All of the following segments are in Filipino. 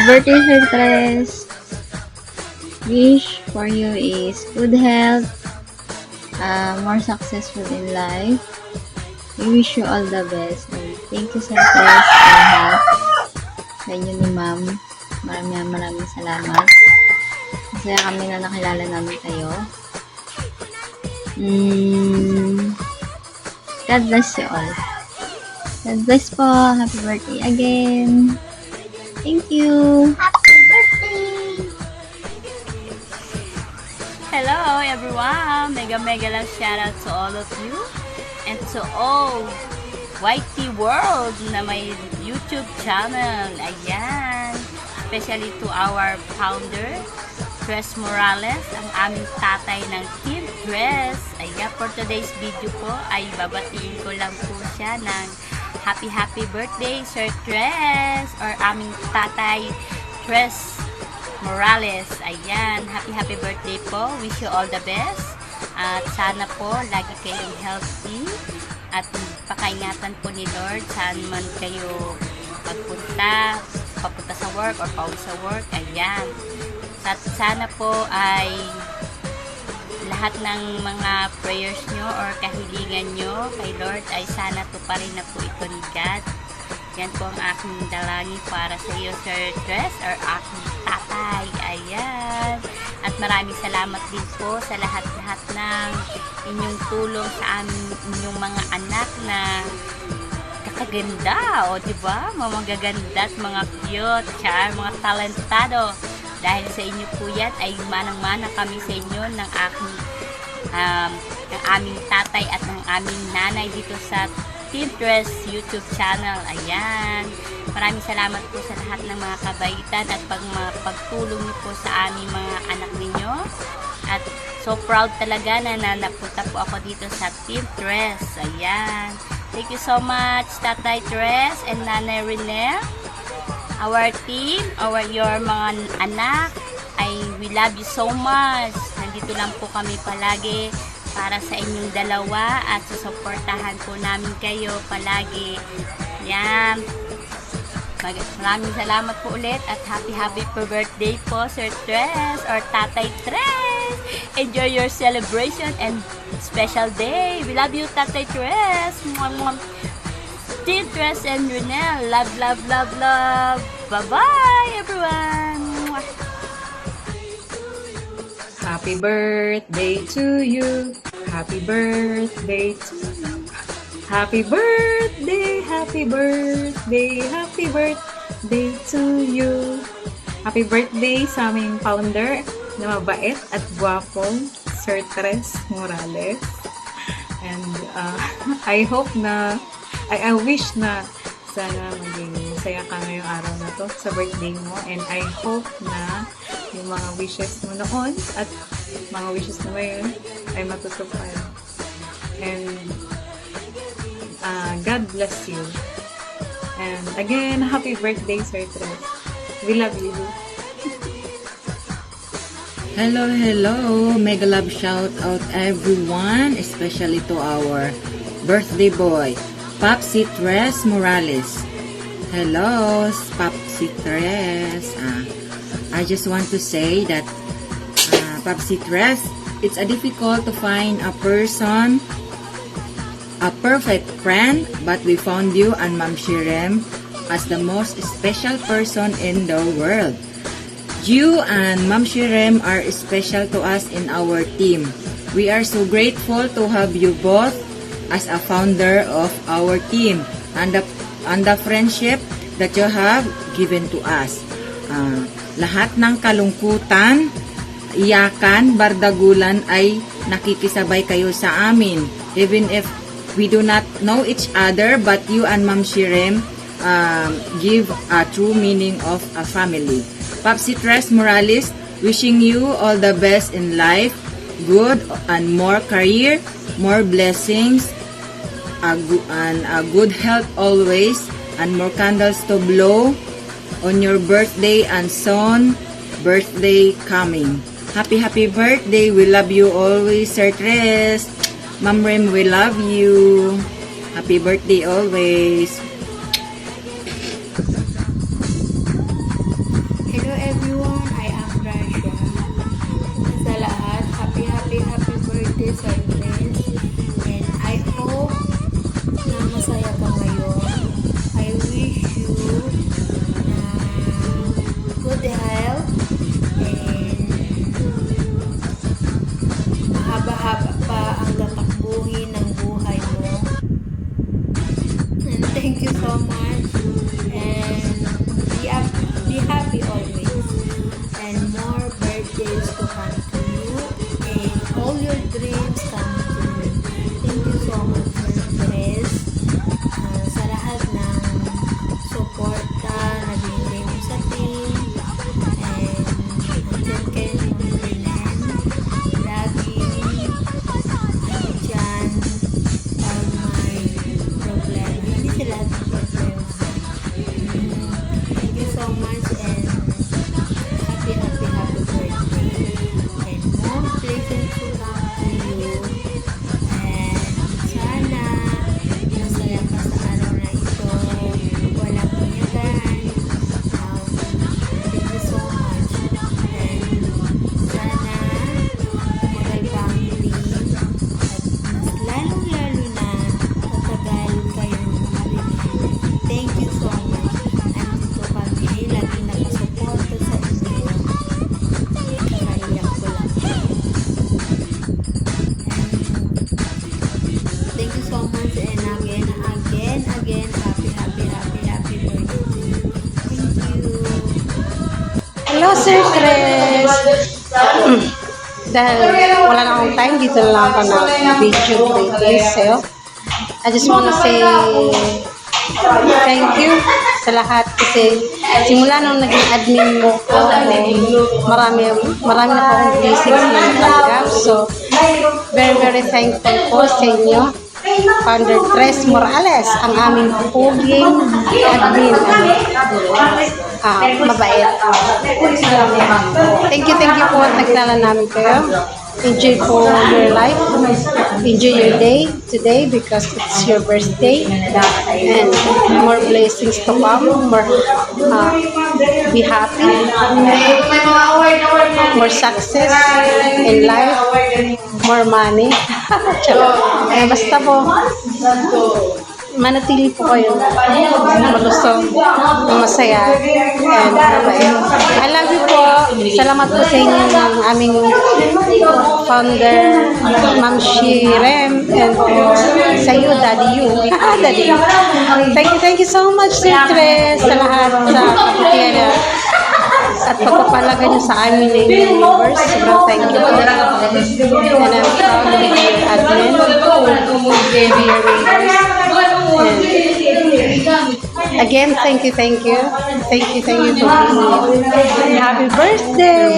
birthday, Sir Tres. Wish for you is good health, more successful in life. We wish you all the best. And thank you, Sir Tres, for help sa inyo ni Ma'am. Maraming salamat. Masaya kami na nakilala namin kayo. God bless you all. God bless po. Happy birthday again. Thank you. Happy birthday! Hello everyone! Mega lang shout out to all of you and to all YT World na may YouTube channel. Ayan! Especially to our founder, Tres Morales, ang aming tatay ng Team Tres. Ayan, for today's video po ay babatiin ko lang po siya ng happy birthday, Sir Tres, or aming tatay, Tres Morales. Ayan, happy birthday po. Wish you all the best. At sana po, lagi kayong healthy. At pakaingatan po ni Lord saan man kayo papunta sa work or pauwi sa work. Ayan. At sana po ay lahat ng mga prayers nyo or kahilingan nyo kay Lord ay sana tuparin na po ito ni God. Yan po ang aking dalangin para sa iyo, Sir Tres, or aking tatay. Ayan. At maraming salamat din po sa lahat-lahat ng inyong tulong sa inyong mga anak na kakaganda. O, diba? Mga magaganda at mga cute, char, mga talentado. Dahil sa inyo po yan, ay manang-mana kami sa inyo ng aming tatay at ng aming nanay dito sa Team Tres YouTube channel. Ayan. Maraming salamat po sa lahat ng mga kabaitan at pagtulong niyo po sa aming mga anak ninyo. At so proud talaga na napunta po ako dito sa Team Tres. Ayan. Thank you so much, Tatay Tres and Nanay Rene. Our team, your mga anak, we love you so much. Nandito lang po kami palagi para sa inyong dalawa at susuportahan po namin kayo palagi. Yan. Maraming salamat po ulit at happy birthday po, Sir Tres or Tatay Tres. Enjoy your celebration and special day. We love you, Tatay Tres. Team Tres and Renelle. Love. Bye-bye, everyone. Happy birthday to you. Happy birthday to you. Happy birthday to you. Happy birthday sa aming founder na mabait at gwapong Sir Tres Morales. And I hope na I wish na sana maging masaya ka ngayong araw na to sa birthday mo, and I hope na yung mga wishes mo noon at mga wishes mo ngayon ay matutupad. And God bless you. And again, happy birthday, Sir Tres. We love you. Hello, mega love shout out everyone, especially to our birthday boy, Papsi Tres Morales. Hello, Papsi Tres. I just want to say that Papsi Tres, it's difficult to find a person, a perfect friend, but we found you and Ma'am Shirem as the most special person in the world. You and Ma'am Shirem are special to us in our team. We are so grateful to have you both as a founder of our team and the friendship that you have given to us. Lahat ng kalungkutan, iyakan, bardagulan ay nakikisabay kayo sa amin. Even if we do not know each other, but you and Ma'am Shirem give a true meaning of a family. Papsi Tres Morales, wishing you all the best in life, good and more career, more blessings, and a good health always, and more candles to blow on your birthday and son birthday coming. Happy birthday. We love you always, Sir Tres. Ma'am Rem, we love you. Happy birthday always. Hello, Sir Chris! Dahil wala na akong time, dito na lang ako na video greetings sa'yo. I just wanna say thank you sa lahat kasi simula nung naging admin mo ko, marami na po akong blessings na natanggap. So, very thankful po sa inyo. Founder Tres Morales, ang aming puging admin. Mabait. Thank you po at nagkala namin kayo. Enjoy po your life. Enjoy your day today because it's your birthday. And more blessings to come. More be happy. More success in life. More money. Basta po, manatili po kayo malusog, masaya, and mabait. I love you po. Salamat po sa inyo ng aming founder, Ma'am Shirem, and sa iyo, Daddy you. Daddy. Thank you so much, Sir Tres, sa lahat sa kapitiya at pagpapalaga niyo sa amin ng universe. Sobrang thank you po. And I'm proud to be your admin, be your readers. And again, thank you for being here. Happy birthday!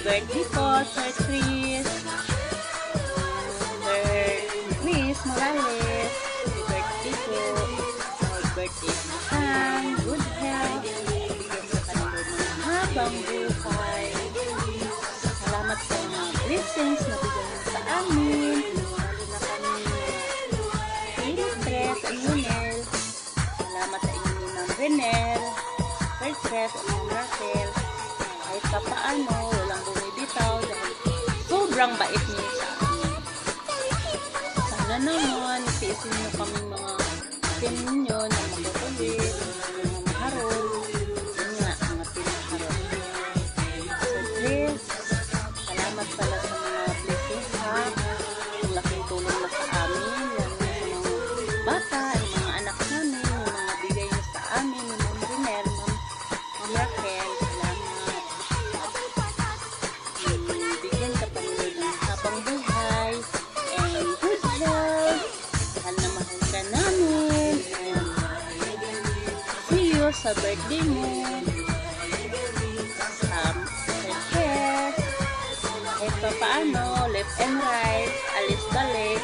Birthday po, Sir Chris. Sir Chris Morales. Happy birthday po. Happy birthday po. Good health. Bigyan sa kanila ng habang buhay. Salamat sa mga blessings na bigyan niyo sa amin. Lalo na kami Philip at Lionel. Salamat sa inyo ni Ma'am Renel, Sir Tres at Ma'am Raquel. Kahit pa paano, walang bumibitaw dahil sobrang bait niyo sa amin. Sana naman, isiisin niyo kami mga tin ninyo na makukulit, mga maharol. Yun nga, mga pinaharol. Sir Chris, salamat pala sa mga blessings ha. Ang laking tulong na sa amin, lalo na sa mga bata, yung mga anak namin, yung mga bigay niyo sa amin, yung Ma'am Renel, Ma'am Raquel. Bigyan ka pa nila ng habang buhay and good health. Mahal na mahal ka namin. And see you sa birthday mo. Sir Chris, kahit pa paano, left and right, alis balik,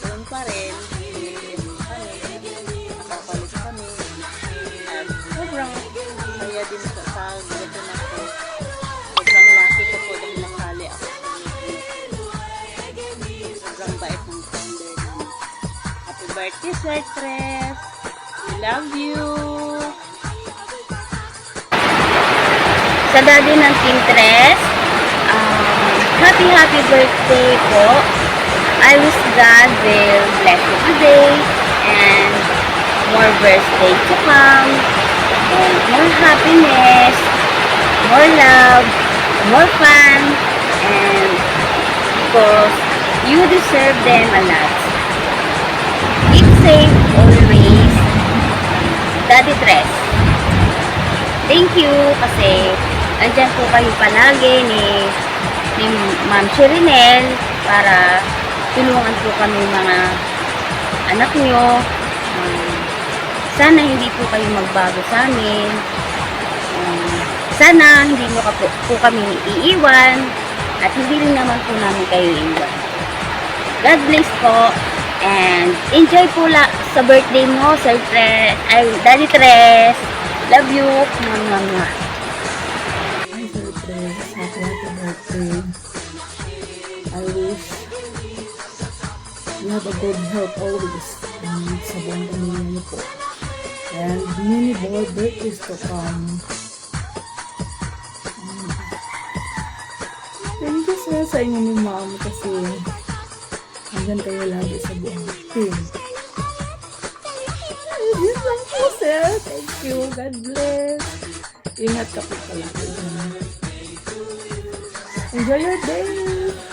doon pa rin, nakapalis kami. At sobrang saya din sa gato na ko. Sobrang lucky ko po dahil nakali ako sa YouTube. Sobrang bait ng founder namin. Happy birthday, Sir Tres! We love you! Sa daddy ng Team Tres, happy birthday po! I wish God will bless you today and more birthday to come and more happiness, more love, more fun, and because you deserve them a lot. Keep safe always, Daddy Tres. Thank you kasi andyan po kayo palagi ni Ma'am Shirinel para tulungan po kami mga anak nyo. Sana hindi po kayo magbago sa amin. Sana hindi nyo po kami iiwan at hindi rin naman po namin kayo iiwan. God bless po and enjoy po sa birthday mo, Sir Tres, Daddy Tres. Love you. Mwah. Hi, Sir Tres. Happy birthday. I wish you have a good health always. And sa buong pamilya niyo po. And many more birthdays to come. Thank you sir sa inyo ni ma'am kasi hanggang kayo lagi sa buong team. Yes lang po sir. Thank you. God bless. Ingat ka po palagi. Enjoy your day.